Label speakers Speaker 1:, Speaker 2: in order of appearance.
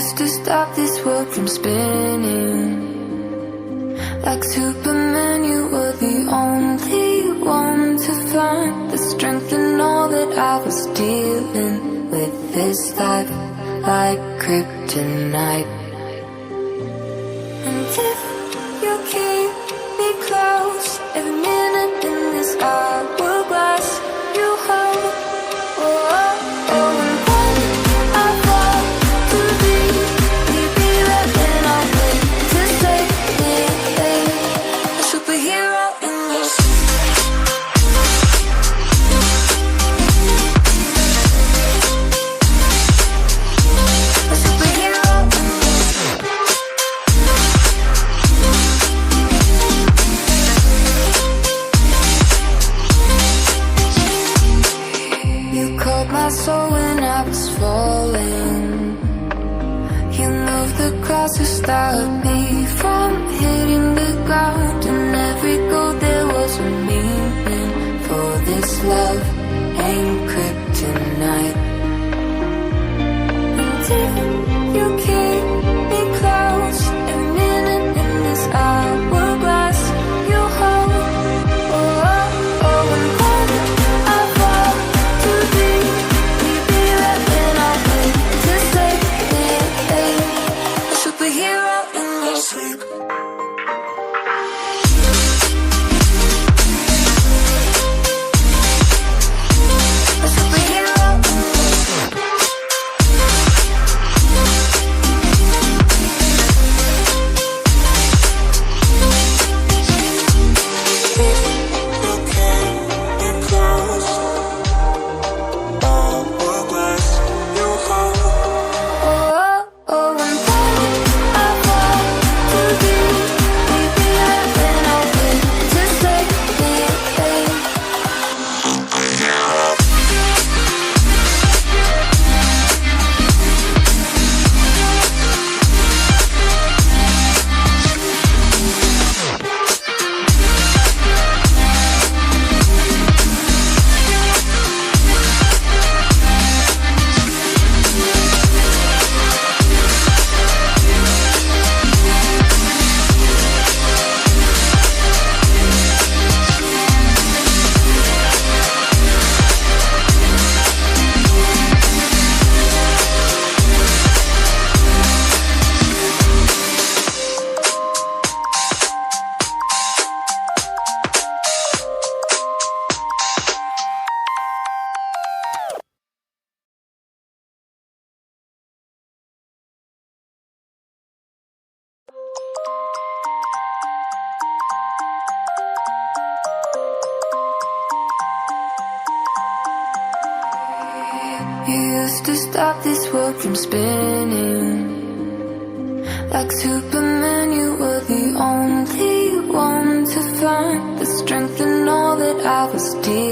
Speaker 1: used to stop this world from spinning. Like Superman, you were the only one to find the strength in all that I was dealing with this life, like kryptonite. And if you keep me close, every minute in this hourglass you hold. Oh, oh, oh, and when I fall to be right when I wait to save me, a superhero in your sleep. A superhero in your sleep. You caught my soul when I was falling. You moved the crowds to stop me from hitting the ground. And every goal there was a meaning, for this love ain't kryptonite. And if you keep me close, every minute in this hourglass you hold. Oh, oh, oh, and when I fall to be right when I wait to save me, a superhero in your sleep. A superhero in your sleep. Oh, oh, and when I fall to be right when I wait to save me, you used to stop this world from spinning. Like Superman, you were the only one to find the strength in all that I was dealing.